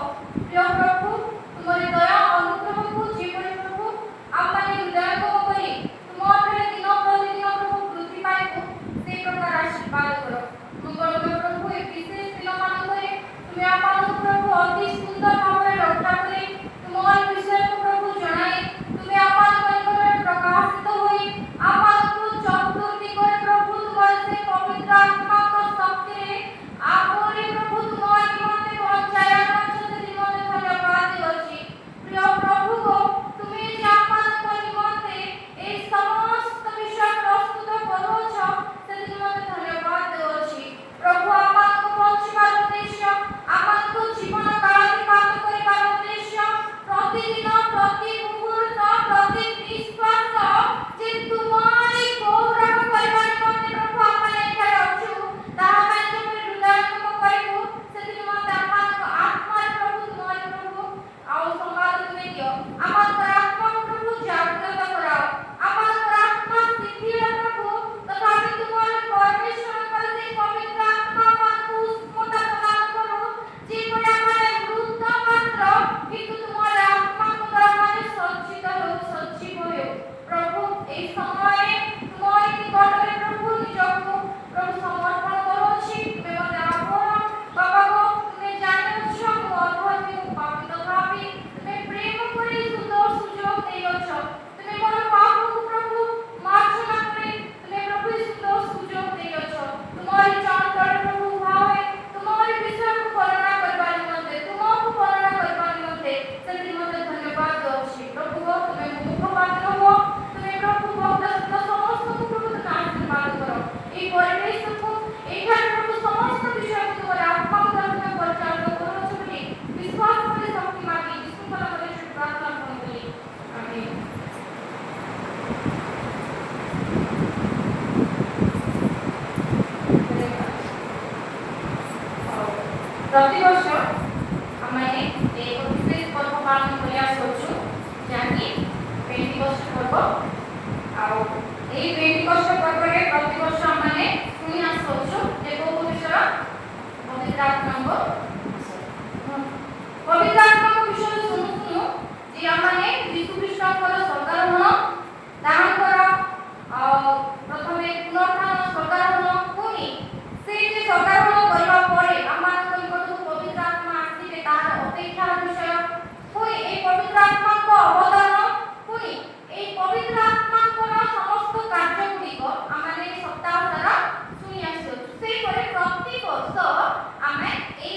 प्रिय प्रभु तुमरे दया अनुग्रह को जेपरि प्रभु आपने हृदय को करी तुम अठरे दिन प्रतिदिन प्रभु वृद्धि पाए को से प्रकार आशीर्वाद करो मंगल प्रभु ए विशेष दिन मान करे तुम आपन प्रभु अति सुंदर भाव रक्षा करे तुम विषय को प्रभु जणाए तुम आपन परिवार प्रकाशित होई आपन को चतुर्थी करे प्रभु तुम्हारे से पवित्र आत्मा को शक्ति रे आपरे प्रभु तुम्हारे निमंते पहुंचाया पहुंचते निमंते धन्यवाद देवची प्रिय प्रभु को तुम्हें जे आपन को निमंते ए समस्त विषय प्रस्तुत करो छ से निमंते धन्यवाद देवची प्रभु आपन को पहुंचबार उद्देश्य आपन को जीवन काल पालन करिबार उद्देश्य प्रतिदिन प्रति मुहूर्त प्रति निश्वास जे तुम्हारी गौरव करिबार निमंते प्रभु आपन एठारे अछु ताहा ପାଇଁ तुम हृदय को करिबो से निमंते आपन आत्मा प्रभु तुम्हारे प्रभु आउ संवाद तुमे दियो आपन आत्मा प्रभु जागृत कराओ आपन आत्मा शिथिल प्रभु तथापि तुम्हारे परमेश्वर पर से पवित्र आत्मा को उष्णता प्रदान करो जे पर हमारे मृत मात्र किंतु तुम्हारे आत्मा को द्वारा हमारे सज्जित हो सजीव हो प्रभु ए समय तुम्हारे निकटरे प्रभु निजको प्रभु समर्पण करो छी मैं मते आपन बाबा को तुम्हें जाने छ मो अधर्मी पापी तथापि तुम्हें प्रेम करी सुंदर सुजोग देयो छ तुम्हें मोर पाप को प्रभु मार्जना करे तुम्हें प्रभु सुंदर सुजोग देयो छ तुम्हारी चरण प्रभु भावे तुम्हारी विषय को वर्णना करबा निमंते तुमको वर्णना करबा निमंते से मते धन्यवाद दो छी प्रभु को तुम्हें मुख पात्र हो तुम्हें प्रभु भक्त समस्त को प्रभु तुम्हें आशीर्वाद करो ए परिवेश को एठार प्रभु समस्त विषय को तुम्हारे आत्मा को तुम्हें परिचालन करो छ बोली विश्वास करे शक्ति मांगी यीशु का नाम में प्रार्थना करूं आमीन प्रतिवर्ष आमने एक विशेष पर्व पालन करिया सोचु जाकि पेंटिकस्ट पर्व आउ ए पेंटिकस्ट पर्व रे प्रतिवर्ष आमने सुनिया सोचु जे को विषय पवित्र आत्मा को पवित्र आत्मा को विषय सुनु जे आमने यीशु ख्रीष्ट को स्वर्गारोहण ताहांकर प्रथमे पुनरुत्थान स्वर्गारोहण पुनी से जे स्वर्गारोहण करबा परे आमान पवित्र आत्मा आसीबे तार अपेक्षा विषय होई ए पवित्र आत्मा को अवदान होई ए पवित्र आत्मा को समस्त कार्य गुडी को आमाने सप्ताह सारा सुनि आछो से परे प्रति वर्ष आमे ए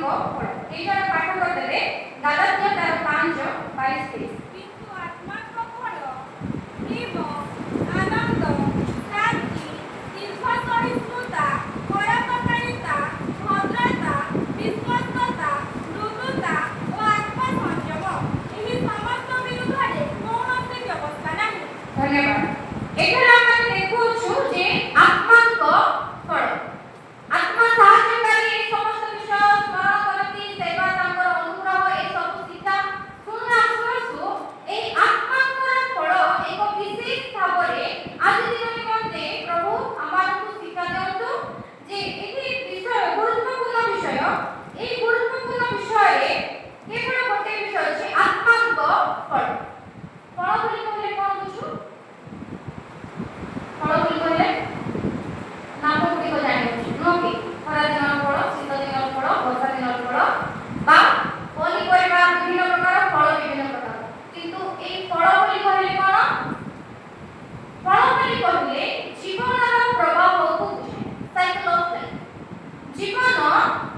ଫଳ। ଏଇଟା ପାଠ କରିଦେଲେ ଗାଲାତ୍ୟ ତାର 5:22। କିନ୍ତୁ ଆତ୍ମାଙ୍କ ଫଳ ପ୍ରେମ, ଆନନ୍ଦ, ଶାନ୍ତି, ଦୀର୍ଘ ସହିଷ୍ଣୁତା, ପରୋପକାରିତା, ଭଦ୍ରତା, ବିଶ୍ୱସ୍ତତା, ମୃଦୁତା ଓ ଆତ୍ମସଂଯମ। ଏହି ସମସ୍ତ ବିରୁଦ୍ଧରେ କୌଣସି ବ୍ୟବସ୍ଥା ନାହିଁ। ଧନ୍ୟବାଦ। ଏଠାରେ ଆମେ ଦେଖୁଛୁ ଯେ ଆତ୍ମାଙ୍କ ଫଳ। ଆତ୍ମା ସାହାଯ୍ୟକାରୀ ଏହି ସମସ୍ତ ବିଷୟ ସ୍ମରଣ କରନ୍ତି, ସେବା, ତାଙ୍କର ଅନୁଗ୍ରହ, ଏହି ସବୁ ଶିକ୍ଷା ଶୁଣି ଆସୁ ଆସୁ ଏହି ଆତ୍ମାଙ୍କର ଫଳ ଏକ ବିଶେଷ ଭାବରେ ଆଜି ଦିନ ନିମନ୍ତେ ପ୍ରଭୁ ଆମମାନଙ୍କୁ ଶିକ୍ଷା ଦିଅନ୍ତୁ ଯେ ଏହି ବିଷୟ ଗୁରୁତ୍ୱପୂର୍ଣ୍ଣ ବିଷୟ। ଏହି ଗୁରୁତ୍ୱପୂର୍ଣ୍ଣ ବିଷୟରେ କେବଳ ଗୋଟେ ବିଷୟ ଅଛି, ଆତ୍ମାଙ୍କ ଫଳ। ଫଳ ବୋଲି କହିଲେ କ'ଣ ବୁଝୁ? ଫଳ ବୋଲି କହିଲେ ନାମ ଗୁଡ଼ିକ ଜାଣିଅଛୁ ନୁହଁ କି? ଖରା ଦିନର ଫଳ, ଶୀତ ଦିନର ଫଳ, ବର୍ଷା ଦିନର ଫଳ ବା ପନିପରିବା ବିଭିନ୍ନ ପ୍ରକାର, ଫଳ ବିଭିନ୍ନ ପ୍ରକାର। କିନ୍ତୁ ଏହି ଫଳ ବୋଲି କହିଲେ କ'ଣ? ଫଳ ବୋଲି କହିଲେ ଜୀବନର ପ୍ରବାହକୁ ବୁଝାଏ, ସାଇକେଲ ଅଫ ଲାଇଫ। ଜୀବନ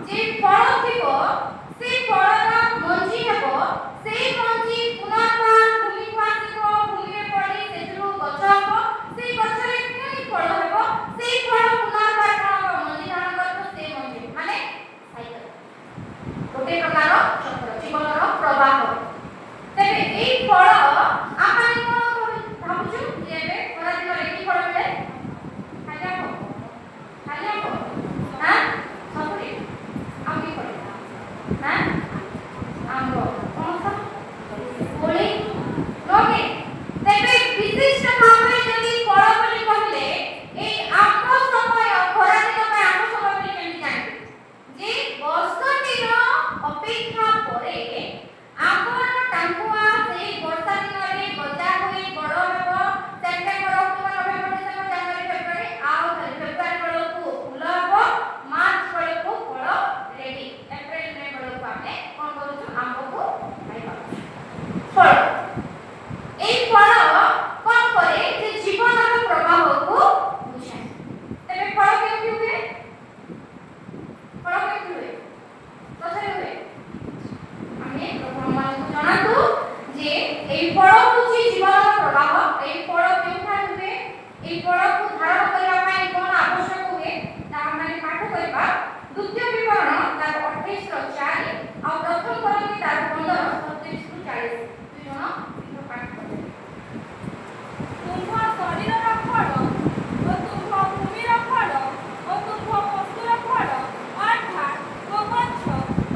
ଯେ ଫଳ ଥିବ, ସେ ଫଳର ମଞ୍ଜି ହେବ, ସେଇ ମଞ୍ଜି ପୁନର୍ବାର ଭୂମିକୁ ଆସିବ, ଭୂମିରେ ପଡ଼ି ସେଥିରୁ ଗଛ ହେବ, ସେଇ ଗଛରେ ପୁଣି ଫଳ ହେବ, ସେଇ ଫଳ ପୁନର୍ବାର କ'ଣ ହେବ? ମଞ୍ଜି ଧାରଣ କରିବ, ସେ ମଞ୍ଜି ମାନେ ସାଇକେଲ, ଗୋଟେ ପ୍ରକାର ଚକ୍ର, ଜୀବନର ପ୍ରବାହ। ତେବେ ଏଇ ଫଳ ଆମେ କ'ଣ ଭାବୁଛୁ ଯେ ଏବେ ଖରା ଦିନରେ କି ଫଳ ମିଳେ? ଖାଲି ଆମ୍ବ, ଖାଲି ଆମ୍ବ, ହାଁ, ସପୁରୀ, ଆଉ କି ଫଳ? ହାଁ, ଆମ୍ବ, ପଣସ, କୋଳି, ନୁହେଁ? ତେବେ ବିଶିଷ୍ଟ ଭାବରେ ଯଦି ଫଳ ବୋଲି କହିଲେ ଏଇ ଆମ୍ବ ସମୟ, ଖରାଦିନ ପାଇଁ ଆମ୍ବ ସମୟ ବୋଲି କେମିତି ଜାଣିବେ? ଯେ ବର୍ଷଟିର ଅପେକ୍ଷା ପରେ ଆମ୍ବର ଟାଙ୍କୁଆ ସେଇ ବର୍ଷା ଦିନରେ ଗଜା ହୋଇ ବଡ଼ ହେବ। ସେପ୍ଟେମ୍ବର, ଅକ୍ଟୋବର, ନଭେମ୍ବର, ଡିସେମ୍ବର, ଜାନୁଆରୀ, ଫେବୃଆରୀ, ଆଉ ଫେବୃଆରୀ ବେଳକୁ ଫୁଲ ହେବ, ମାର୍ଚ୍ଚ ବେଳକୁ ଫଳ ରେଡି, ଏପ୍ରିଲ ମେ ବେଳକୁ ଆମେ କ'ଣ କରୁଛୁ? ଆମ୍ବକୁ ଖାଇପାରୁଛୁ। ଫଳ, এই ফল কোন করে যে জীবনর প্রবাহକୁ বুঝায়। তবে ফল কেমতি ହୁଏ? ফল কেমতি ହୁଏ? গছরে ହୁଏ। ଆମେ ଆପଣମାନଙ୍କୁ ଜଣାନ୍ତୁ ଯେ এই ଫଳ ହେଉଛି ଜୀବନର ପ୍ରବାହ। এই ଫଳ କେଉଁଠାରୁ ହୁଏ? এই ଫଳକୁ ଧାରଣ କରିବା ପାଇଁ କ'ଣ ଆବଶ୍ୟକ ହୁଏ? ତାହା ଆମେ ପାଠ କରିବା ଦ୍ୱିତୀୟ ବିବରଣ ତାର 28:4 ଆଉ ପ୍ରଥମ କରନ୍ତି ତାର 15:37-40। ଦୁଇ ଜଣ ପାଠ କରିବେ। ତୁମ୍ଭ ଶରୀରର ଫଳ ଓ ତୁମ୍ଭ ଭୂମିର ଫଳ ଓ ତୁମ୍ଭ ପଶୁର ଫଳ ଅର୍ଥାତ୍ ଗୋବଂଶ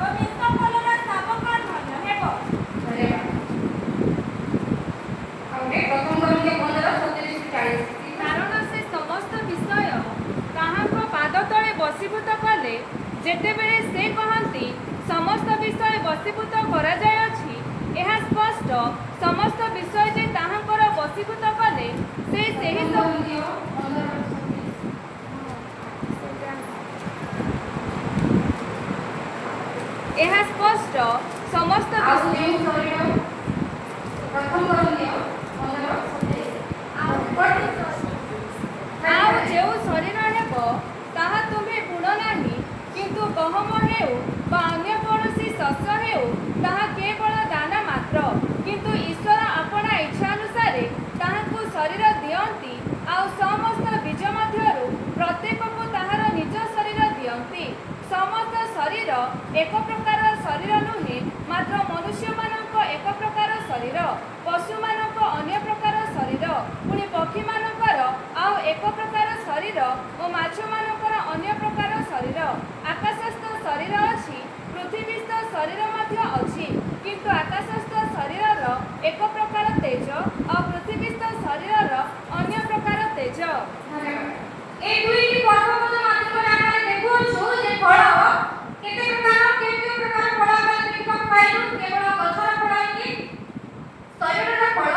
ଓ ମିଶ୍ରଫଳର ଶାବକ ଧନ୍ୟ ହେବ। ଧନ୍ୟବାଦ। ଆଉ ପ୍ରଥମ କରନ୍ତି 15:37-40। କାରଣ ସେ ସମସ୍ତ ବିଷୟ ତାହାଙ୍କ ପାଦ ତଳେ ବଶୀଭୂତ କଲେ, ଯେତେବେଳେ ସେ କହନ୍ତି ସମସ୍ତ ବିଷୟ ବଶୀଭୂତ କରାଯାଇଅଛି, ଏହା ସ୍ପଷ୍ଟ, ସମସ୍ତ ବିଷୟ ଯେ ତାହାଙ୍କର ବଶୀଭୂତ କଲେ, ସେ ସେହି ସବୁ ଏହା ସ୍ପଷ୍ଟ, ସମସ୍ତ ଆଉ ଯେଉଁ ଶରୀର ପ୍ରଥମ କରନ୍ତି 15:37 ଆଉ ଯେଉଁ ଶରୀର ହେବ ତାହା ତୁମେ ବୁଣ ନାହିଁ, କିନ୍ତୁ ଗହମ ହେଉ ବା ଅନ୍ୟ କୌଣସି ଶସ୍ୟ ହେଉ, ତାହା କେବଳ ଦାନା ମାତ୍ର। କିନ୍ତୁ ଈଶ୍ୱର ଆପଣା ଇଚ୍ଛା ଅନୁସାରେ ତାହାକୁ ଶରୀର ଦିଅନ୍ତି, ଆଉ ସମସ୍ତ ବୀଜ ମଧ୍ୟରୁ ପ୍ରତ୍ୟେକକୁ ତାହାର ନିଜ ଶରୀର ଦିଅନ୍ତି। ସମସ୍ତ ଶରୀର ଏକ ପ୍ରକାର ଶରୀର ନୁହେଁ, ମାତ୍ର ମନୁଷ୍ୟମାନଙ୍କ ଏକ ପ୍ରକାର ଶରୀର, ପଶୁମାନଙ୍କ ଅନ୍ୟ ପ୍ରକାର ଶରୀର, ପୁଣି ପକ୍ଷୀମାନଙ୍କର ଆଉ ଏକ ପ୍ରକାର ଶରୀର ଓ ମାଛମାନଙ୍କର ଅନ୍ୟ ପ୍ରକାର ଶରୀର। ଆକାଶସ୍ଥ ଶରୀର ଅଛି, ପୃଥିବୀସ୍ଥ ଶରୀର ମଧ୍ୟ ଅଛି, କିନ୍ତୁ ଆକାଶସ୍ଥ ଶରୀରର ଏକ ପ୍ରକାର ତେଜ ଆଉ ପୃଥିବୀସ୍ଥ ଶରୀରର ଅନ୍ୟ ପ୍ରକାର ତେଜ। এই দুইটি পর্বপদ মাধ্যমে আমরা দেখুଛୁ যে ফଳ କେତେ ପ୍ରକାର, କେଉଁ କେଉଁ ପ୍ରକାର ଫଳ ଆମେ ଦେଖିବାକୁ ପାଇଲୁ? କେବଳ ଗଛର ଫଳ କି ଶରୀରର ଫଳ,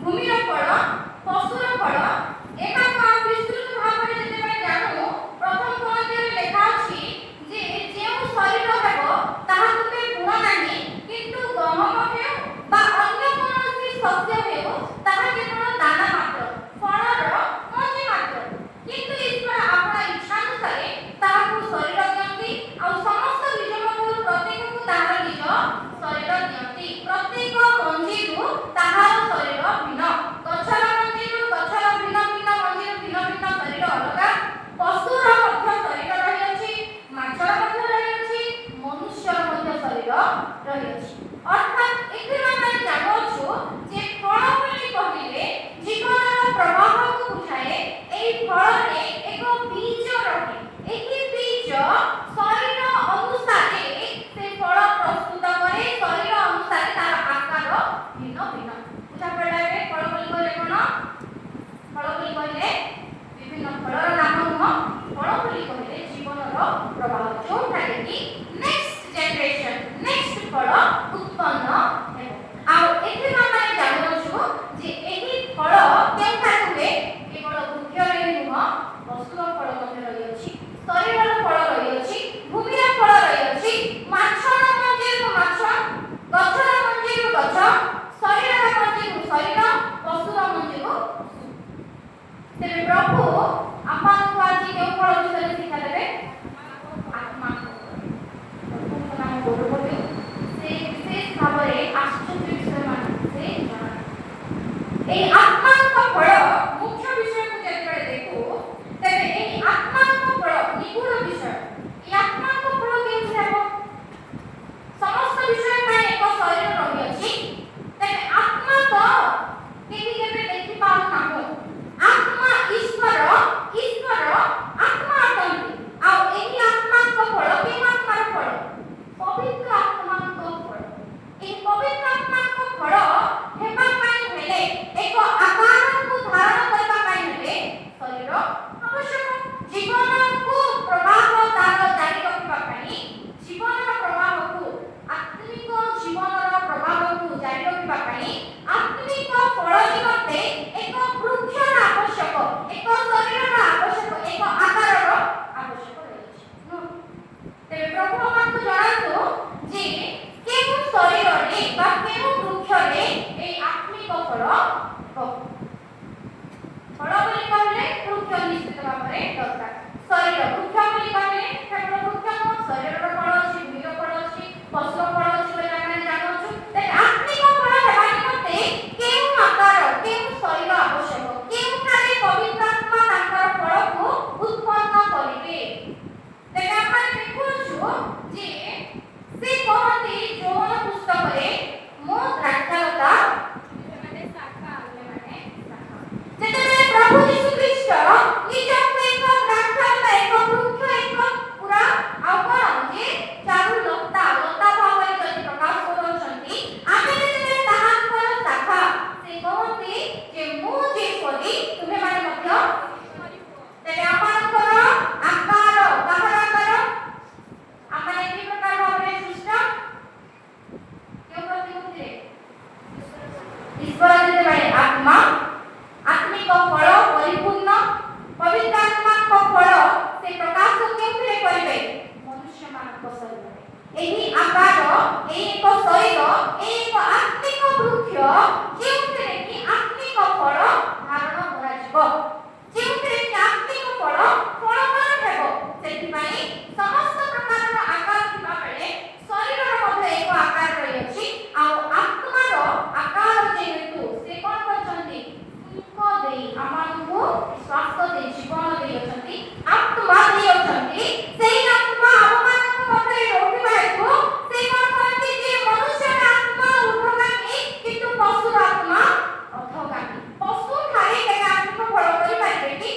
ଭୂମିର ଫଳ, ପଶୁର ଫଳ, ଏହାକୁ ଆମେ ବିସ୍ତୃତ ଭାବରେ ଯେତେବେଳେ ଜାଣୁ, ପ୍ରଥମ ପଂକ୍ତିରେ ଲେଖା ଅଛି ଯେ ଯେଉଁ ଶରୀର ରହିଅଛି। ଅର୍ଥାତ୍ ଏଥିରୁ ଆମେ ଜାଣୁଅଛୁ ଯେ ଫଳ ବୋଲି କହିଲେ ଜୀବନର ପ୍ରବାହକୁ ବୁଝାଏ। ଏହି ଫଳରେ ଏକ ବୀଜ ରହେ। ଏହି ବୀଜ ଶରୀର ଅନୁସାରେ ସେ ଫଳ ପ୍ରସ୍ତୁତ କରେ। ଶରୀର ଅନୁସାରେ ତାର ଆକାର ଭିନ୍ନ ଭିନ୍ନ। ବୁଝା ପଡ଼ିଲା? ଏବେ ଫଳ ବୋଲି କହିଲେ କ'ଣ? ଫଳ ବୋଲି କହିଲେ ବିଭିନ୍ନ ଫଳର ନାମ ନୁହଁ। ଫଳ ବୋଲି କହିଲେ ଜୀବନର ପ୍ରବାହ, ଯୋଉଟାରେ କି ନେକ୍ସଟ ଜେନେରେସନ, ନେକ୍ସଟ ଫଳ ଉତ୍ପନ୍ନ ହେବ। ଆଉ ଏଥିରୁ ଆମେ ଜାଣୁଅଛୁ ଯେ ଏହି ଫଳ କେଉଁଠାରୁ ହୁଏ? କେବଳ ବୃକ୍ଷରେ ନୁହଁ, ପଶୁର ଫଳ ମଧ୍ୟ ରହିଅଛି, ଶରୀରର ଫଳ ରହିଅଛି, ଭୂମିର ଫଳ ରହିଅଛି, ମାଛର ମଞ୍ଜିରୁ ମାଛ, ଗଛର ମଞ୍ଜିରୁ ଗଛ, ଶରୀରର ମଞ୍ଜିରୁ ଶରୀର, ପଶୁର ମଞ୍ଜିରୁ। ତେବେ ପ୍ରଭୁ ଆପଣଙ୍କୁ ଆଜି କେଉଁ ଫଳ ବିଷୟରେ ଶିକ୍ଷା ଦେବେ? ଆତ୍ମା। ପ୍ରଭୁଙ୍କ ନାମ ଗୌରବ ହେଉ। ସେ ବିଶେଷ ଭାବରେ ଆଶ୍ଚର୍ଯ୍ୟ ବିଷୟମାନ ସେ ଜଣାନ୍ତି। ଏହି ଆତ୍ମାଙ୍କ ଫଳ ମୁଖ୍ୟ ବିଷୟକୁ ଯେତେବେଳେ ଦେଖୁ, ତେବେ ଏହି ଆତ୍ମାଙ୍କ ଫଳ ନିଗୁଡ ବିଷୟ। ଏହି ଆତ୍ମାଙ୍କ ଫଳ କେଉଁଠି ହେବ? ସମସ୍ତ ବିଷୟ ପାଇଁ ଏକ ଶରୀର ରହିଅଛି। ତେବେ ଆତ୍ମା ତ କେହି କେବେ ଦେଖି ପାରୁନାହୁଁ। ଆତ୍ମା ଈଶ୍ୱର, ଈଶ୍ୱର ଆତ୍ମା ଅଟନ୍ତି। ଆଉ ଏହି ଆତ୍ମାଙ୍କ ଫଳ କେଉଁ ଆତ୍ମାର ଫଳ? ପବିତ୍ର ଆତ୍ମାଙ୍କ ଫଳ। ଏହି ପବିତ୍ର ଆତ୍ମାଙ୍କ ଫଳ ହେବା ପାଇଁ ହେଲେ, ଏକ ଆକାରକୁ ଧାରଣ କରିବା ପାଇଁ ହେଲେ ଶରୀର ଆବଶ୍ୟକ। ଜୀବନକୁ ପ୍ରବାହ ତାର ଜାରି ରଖିବା ପାଇଁ, ଜୀବନର ପ୍ରବାହକୁ, ଆତ୍ମିକ ଜୀବନର ପ୍ରବାହକୁ ଜାରି ରଖିବା ପାଇଁ ଆତ୍ମିକ ଫଳ ନିମନ୍ତେ ଏକ ବୃକ୍ଷର ଆବଶ୍ୟକ, ଏକ ଶରୀରର ଆବଶ୍ୟକ, ଏକ ଆକାରର ଆବଶ୍ୟକ ରହିଛି। ତେବେ ପ୍ରଭୁ ଆମକୁ ଜଣାନ୍ତୁ ଯେ କେଉଁ ଶରୀରରେ ବା କେଉଁ ବୃକ୍ଷରେ ଏହି ଆତ୍ମିକ ଫଳ ହେବ। ଫଳ ବୋଲି କହିଲେ ବୃକ୍ଷ ନିଶ୍ଚିତ ଭାବରେ ଦରକାର। ଶରୀର, ବୃକ୍ଷ ବୋଲି କହିଲେ କେବଳ ବୃକ୍ଷ ନୁହଁ, ଶରୀରର ଫଳ ଅଛି, ଭୂମିର ଫଳ ଅଛି, ପଶୁର ଫଳ ଅଛି ବୋଲି ଆମେ ଜାଣୁଛୁ। ତେବେ ଆତ୍ମିକ ଫଳ ହେବା ନିମନ୍ତେ କେଉଁ ଆକାର, କେଉଁ ଶରୀର ଆବଶ୍ୟକ? କେଉଁଠାରେ ପବିତ୍ର ଆତ୍ମା ତାଙ୍କର ଫଳକୁ ଉତ୍ପନ୍ନ କରିବେ? ତେବେ ଆମେ ଦେଖୁଛୁ ଯେ ସେ କହନ୍ତି ଯୌବନ ପୁସ୍ତକରେ, ମୋ ଦ୍ରାକ୍ଷାଲତା ମାନେ ଶାଖା, ଯେତେବେଳେ ପ୍ରଭୁ ଯୀଶୁ ଖ୍ରୀଷ୍ଟ ନିଜକୁ ଏକ ଦ୍ରାକ୍ଷାଲତା, ଏକ ବୃକ୍ଷ, ଏକ ପୁରା ଆଉ କ'ଣ ଯେ ଚାରୁ ଲତା ଭାବରେ ଯଦି ପ୍ରକାଶ କରୁଛନ୍ତି, ଆମେ ଯେତେବେଳେ ତାହାଙ୍କର ଶାଖା, ସେ କହନ୍ତି ଯେ ମୁଁ ଯେପରି ତୁମେମାନେ ମଧ୍ୟ। ତେବେ ଆପଣଙ୍କର ଆକାର, କାହାର ଆକାର? ଆମେ କି ପ୍ରକାର ଭାବରେ ସୃଷ୍ଟ? କେଉଁ ପ୍ରତିମୂର୍ତ୍ତିରେ? ଈଶ୍ୱର ଯେତେବେଳେ ଆତ୍ମା, ଆତ୍ମିକ ଫଳ ପରିପୂର୍ଣ୍ଣ, ପବିତ୍ର ଆତ୍ମାଙ୍କ ଫଳ ସେ ପ୍ରକାଶ କେଉଁଥିରେ କରିବେ? ମନୁଷ୍ୟମାନଙ୍କ ଶରୀରରେ। ଏହି ଆକାର, ଏହି ଏକ ଶରୀର, ଏହି ଏକ ଆତ୍ମିକ ବୃକ୍ଷ, ଯେଉଁଥିରେ କି ଆତ୍ମିକ ଫଳ ଧାରଣ କରାଯିବ, ଯେଉଁଥିରେ କି ଆତ୍ମିକ ଫଳ ଫଳବାନ ହେବ। ସେଥିପାଇଁ ସମସ୍ତ ପ୍ରକାରର ଆକାର ଥିବା ବେଳେ ଶରୀରର ମଧ୍ୟ ଏକ ଆକାର ରହିଅଛି। ଆଉ ଆତ୍ମାର ଆକାର ଯେହେତୁ ସେ କ'ଣ କରିଛନ୍ତି? ଫୁଙ୍କ ଦେଇ ଆମମାନଙ୍କୁ ଶ୍ୱାସ ଦେଇ, ଜୀବନ ଦେଇଅଛନ୍ତି, ଆତ୍ମା ଦେଇଅଛନ୍ତି। ସେହି ଆତ୍ମା ଆମମାନଙ୍କ ମଧ୍ୟରେ ରହୁଥିବା ହେତୁ ସେ କ'ଣ କରନ୍ତି ଯେ ମନୁଷ୍ୟର ଆତ୍ମା ଊର୍ଦ୍ଧ୍ୱଗାମୀ, କିନ୍ତୁ ପଶୁର ଆତ୍ମା ଅଧୋଗାମୀ। ପଶୁ ଠାରେ କେବେ ଆତ୍ମିକ ଫଳ କରିପାରିବେ କି?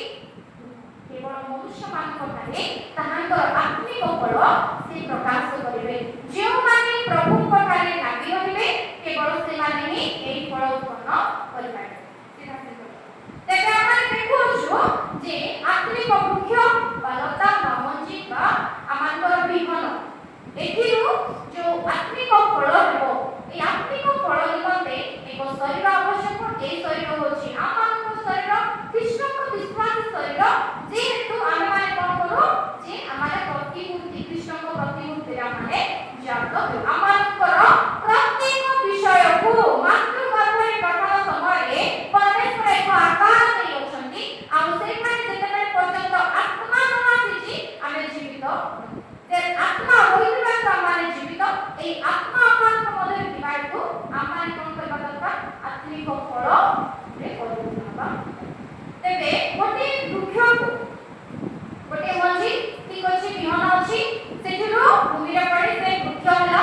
କେବଳ ମନୁଷ୍ୟମାନଙ୍କ ଠାରେ ତାହାଙ୍କର ଆତ୍ମିକ ଫଳ ସେ ପ୍ରକାଶ କରିବେ। ଯେଉଁମାନେ ପ୍ରଭୁଙ୍କ ଠାରେ ଲାଗି ରହିବେ, କେବଳ ସେମାନେ ହିଁ ଏହି ଫଳ ଉତ୍ପନ୍ନ କରିପାରିବେ। ତେବେ ଆମେ ଦେଖୁଛୁ ଯେ ଆତ୍ମିକ ବୃକ୍ଷ ବା ଲତା ବା ମଞ୍ଜି ବା ଆମଙ୍କର ବିହନ, ଏଥିରୁ ଯେଉଁ ଆତ୍ମିକ ଫଳ ହେବ, ଏହି ଆତ୍ମିକ ଫଳ ନିମନ୍ତେ ଏକ ଶରୀର ଆବଶ୍ୟକ। ଏହି ଶରୀର ହେଉଛି ଆମମାନଙ୍କ ଶରୀର, ଖ୍ରୀଷ୍ଟଙ୍କ ବିଶ୍ୱାସୀ ଶରୀର। ଯେହେତୁ ଆମେମାନେ କ'ଣ କରୁ ଯେ ଆମମାନେ ପ୍ରତିମୂର୍ତ୍ତି, ଖ୍ରୀଷ୍ଟଙ୍କ ପ୍ରତିମୂର୍ତ୍ତିରେ ଆମମାନେ ଜାତ ହେଉ। ଆମମାନଙ୍କର ପ୍ରତ୍ୟେକ ବିଷୟକୁ ମାତୃଗର୍ଭରେ ଗଠନ ସମୟରେ ପରମେଶ୍ୱର ଏକ ଆକାର ଦେଇଅଛନ୍ତି। ଆଉ ସେଇମାନେ ଯେତେବେଳେ ପର୍ଯ୍ୟନ୍ତ ଆତ୍ମା ନ ଆସିଛି ଆମେ ଜୀବିତ। ଆତ୍ମା ହୋଇଥିବା ତ ଆମମାନେ ଜୀବିତ। ଏହି ଆତ୍ମା ଆମମାନଙ୍କ ମଧ୍ୟରେ ଥିବା ହେତୁ ଆମମାନେ କ'ଣ କରିବା ଦରକାର? ଆତ୍ମିକ ଫଳରେ ପରିପୂର୍ଣ୍ଣ ହେବା। ତେବେ ଗୋଟିଏ ବୃକ୍ଷକୁ, ଗୋଟିଏ ମଞ୍ଜି, ଠିକ ଅଛି, ବିହନ ଅଛି, ସେଥିରୁ ଭୂମିରେ ପଡ଼ି ସେ ବୃକ୍ଷ ହେଲା।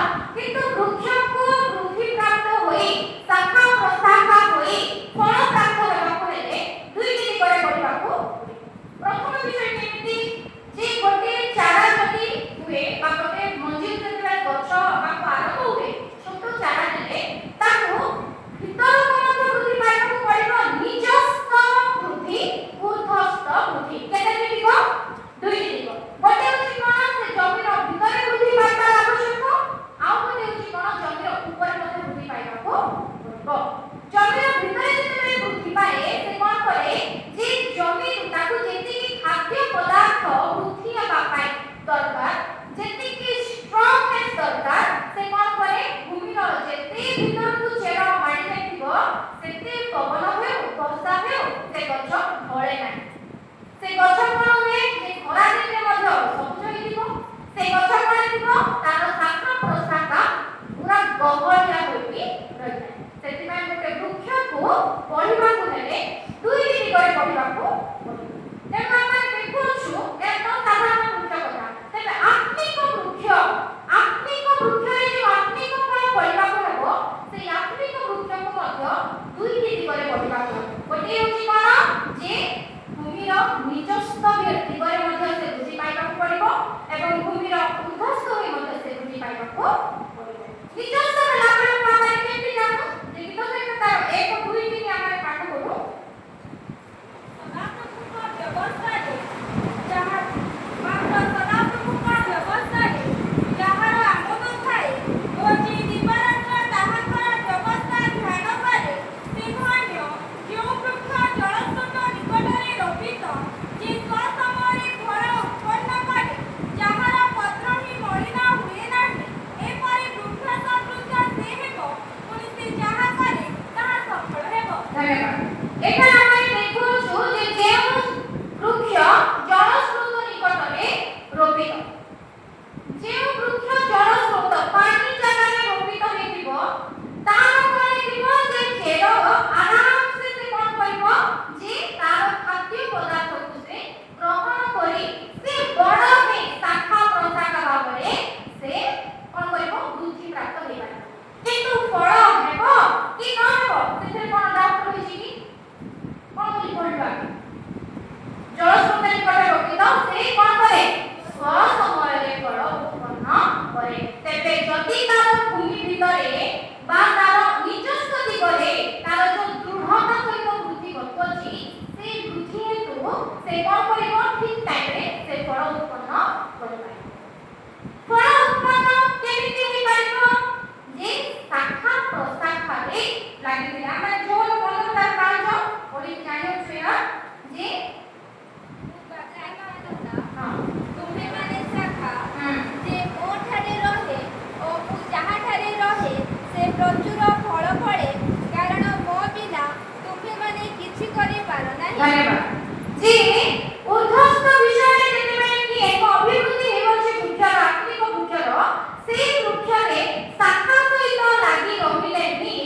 ତେବେ ଯଦି ତାର ଭୂମି ଭିତରେ ବା ତାର ନିଜସ୍ୱ ଦିଗରେ ତାର ଯୋଉ ଦୃଢ଼ତା ସହିତ ବୃଦ୍ଧି ଘଟୁଅଛି ସେଇ ବୃଦ୍ଧି ହେତୁ ସେ କ'ଣ କରିବ ଠିକ୍ ଟାଇମରେ ସେ ଫଳ ଉତ୍ପନ୍ନ କରିପାରିବ। ଫଳ ଉତ୍ପନ୍ନ କେମିତି ହେଇପାରିବ? ଯେ ଶାଖା ପ୍ରଶାଖାରେ ଲାଗିଥିଲା ଆମେ ଯୋଉ ପନ୍ଦରଟା ପାଞ୍ଚ ପଢ଼ି ଜାଣିଛୁ ଏହା ଯେ ତୁମେମାନେ ଶାଖା ଯେ ମୋଠାରେ ରହେ ଓ ମୁଁ ଯାହାଠାରେ ରହେ ସେ ପ୍ରଚୁର ଫଳ ଫଳେ କାରଣ ମୋ ବିନା ତୁମେମାନେ କିଛି କରିପାର ନାହିଁ। ଧନ୍ୟବାଦ। ଯେ ଉର୍ଦ୍ଧ୍ୱସ୍ଥ ବିଷୟରେ ଯେତେବେଳେ କି ଏକ ଅଭିବୃଦ୍ଧି ହେଉଛି ବୃକ୍ଷର ଆତ୍ମିକ ବୃକ୍ଷର ସେଇ ବୃକ୍ଷରେ ଶାଖା ସହିତ ଲାଗି ରହିଲେ ହିଁ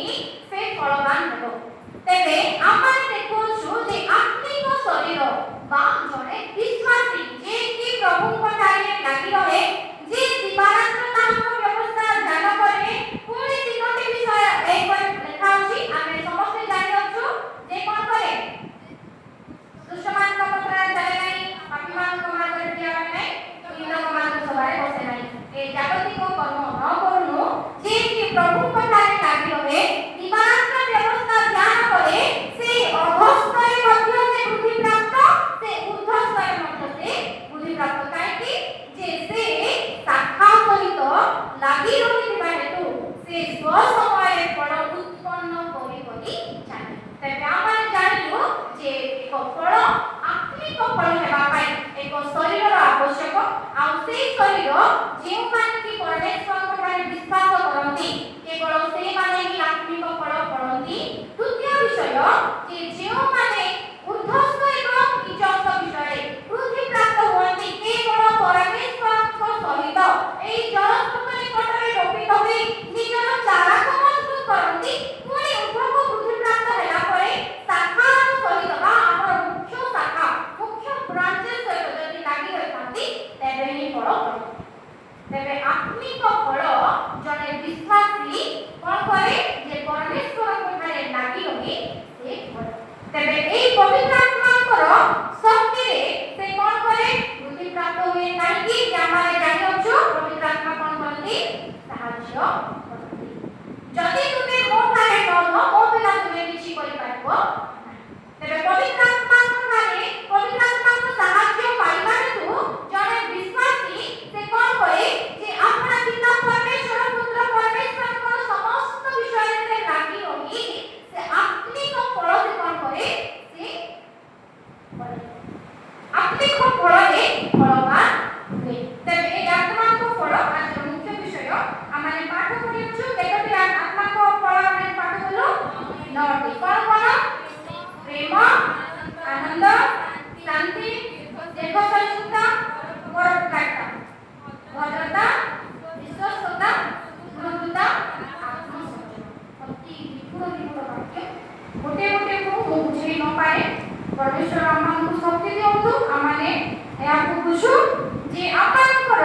ସେ ଫଳବାନ ହେବ। ତେବେ ଆମେ ଦେଖୁଛୁ ଯେ ଆତ୍ମିକ ଶରୀର ବା ଜଣେ ବିଶ୍ୱାସୀ ଯେ କି ପ୍ରଭୁଙ୍କ ଠାରେ ଲାଗି ରହେ ଯେ ଦିବାରାତ୍ର ତାଙ୍କ ବ୍ୟବସ୍ଥା ଧ୍ୟାନ କରେ ପୁଣି ତିନୋଟି ବିଷୟ ଏହିପରି ଲେଖା ଅଛି ଆମେ ସମସ୍ତେ ଜାଣିଅଛୁ ଯେ କ'ଣ କରେ ଦୁଷ୍ଟମାନଙ୍କ ପଥରେ ଚାଲେ ନାହିଁ ପାପୀମାନଙ୍କ ମାର୍ଗରେ ଠିଆ ହୁଏ ନାହିଁ ହୀନମାନଙ୍କ ସଭାରେ ବସେ ନାହିଁ। ଏ ଜାଗତିକ କର୍ମ ନ କରୁଣୁ ଯେ କି ପ୍ରଭୁଙ୍କ ଠାରେ ଲାଗି ରହେ ଦିବାରାତ୍ର ବ୍ୟବସ୍ଥା ଧ୍ୟାନ କରେ ସେ ଅଧସ୍ତରେ ମଧ୍ୟ ସେ ବୃଦ୍ଧି ପ୍ରାପ୍ତ ସେ ଉର୍ଦ୍ଧ୍ୱସ୍ତରେ ମଧ୍ୟ ସେ ବୃଦ୍ଧି ପ୍ରାପ୍ତ କାହିଁକି ଯେ ସେ ଶାଖା ସହିତ ଲାଗି ରହିଥିବା ହେତୁ ସେ ସ୍ୱ ସମୟରେ ଫଳ ଉତ୍ପନ୍ନ କରି କରି ଚାଲେ। ତେବେ ଆମେ ଜାଣିଲୁ ଯେ ଏକ ଫଳ ଆତ୍ମିକ ଫଳ ହେବା ପାଇଁ ଏକ ଶରୀରର ଆବଶ୍ୟକ ଆଉ ସେଇ ଶରୀର ଯେଉଁମାନେ କି ପରମେଶ୍ୱରଙ୍କ ଠାରେ ବିଶ୍ୱାସ କରନ୍ତି କେବଳ ସେଇମାନେ ହିଁ ଆତ୍ମିକ ଫଳ ଫଳନ୍ତି। ଦ୍ୱିତୀୟ ବିଷୟ ଯେ ଯେଉଁମାନେ ଉର୍ଦ୍ଧ୍ୱସ୍ଥ ଏବଂ ନିଜସ୍ୱ ବିଷୟରେ ବୃଦ୍ଧି ପ୍ରାପ୍ତ ହୁଅନ୍ତି କେବଳ ପରମେଶ୍ୱରଙ୍କ ସହିତ ଏହି ଜଳସ୍ରୋତ ନିକଟରେ ରୋପିତ ହୋଇ ନିଜର ଚାରାକୁ ମଜବୁତ କରନ୍ତି ପୁଣି ଉର୍ଦ୍ଧ୍ୱକୁ ବୃଦ୍ଧି ପ୍ରାପ୍ତ ହେଲା ପରେ ଶାଖାର ସହିତ ବା ଆମର ମୁଖ୍ୟ ଶାଖା ମୁଖ୍ୟ ବ୍ରାଞ୍ଚେସ୍ ସହିତ ଯଦି ଲାଗି ରହିଥାନ୍ତି ତେବେ ହିଁ ଫଳ ଫଳିବ। ତେବେ ଆତ୍ମିକ ଫଳ ଜଣେ ବିଶ୍ୱାସୀ କ'ଣ କରେ ଯେ ପରମେଶ୍ୱରଙ୍କ ଠାରେ ଲାଗି ରହି ସେ ଫଳ। ତେବେ ଏହି ପବିତ୍ର ଆତ୍ମାଙ୍କର ଶକ୍ତିରେ ସେ କ'ଣ କରେ ବୃଦ୍ଧି ପ୍ରାପ୍ତ ହୁଏ କାହିଁକି ଯେ ଆମେ ଜାଣିଅଛୁ ପବିତ୍ର ଆତ୍ମା କ'ଣ କରନ୍ତି ସାହାଯ୍ୟ କରନ୍ତି। ଯଦି ତୁମେ ମୋ ଠାରେ ରହ ମୋ ବିନା ତୁମେ କିଛି କରିପାରିବ ନାହିଁ। ତେବେ ପବିତ୍ର ଆତ୍ମାଙ୍କ ସାହାଯ୍ୟ ପାଇବା ହେତୁ ଜଣେ ବିଶ୍ୱାସୀ ସେ କ'ଣ କରେ ଯେ ଆପଣା ପିତା ପରମେଶ୍ୱର ପୁତ୍ର ପରମେଶ୍ୱରଙ୍କ ସମସ୍ତ ବିଷୟରେ ସେ ଲାଗି ରହି ସେ ଆତ୍ମିକ ଫଳ ସେ କ'ଣ କରେ ସେ କରେ ଆତ୍ମିକ ଫଳରେ ଫଳବାନ ହୁଏ। ତେବେ ଏହି ଆତ୍ମାଙ୍କ ଫଳ ଆଜିର ମୁଖ୍ୟ ବିଷୟ ଆମେ ପାଠ ପଢ଼ିଛୁ କେତୋଟି ଆତ୍ମାଙ୍କ ଫଳ ଆମେ ପାଠ କଲୁ 9ଟି କ'ଣ କ'ଣ ପ୍ରେମ ଆନନ୍ଦ ଶାନ୍ତି ଦୀର୍ଘସହିଷ୍ଣୁତା ପରୋପକାରିତା ଭଦ୍ରତା ବିଶ୍ୱସ୍ତତା ମୃଦୁତା ଆତ୍ମସଂଯମ। ଅତି ବିପୁଳ ବାକ୍ୟ ଗୋଟେ ଗୋଟେ ମୁଁ ବୁଝେଇ ନ ପାରେ ପରମେଶ୍ୱର ଆମମାନଙ୍କୁ ଶକ୍ତି ଦିଅନ୍ତୁ ଆମେ ଏହାକୁ ବୁଝୁ ଯେ ଆପଣଙ୍କର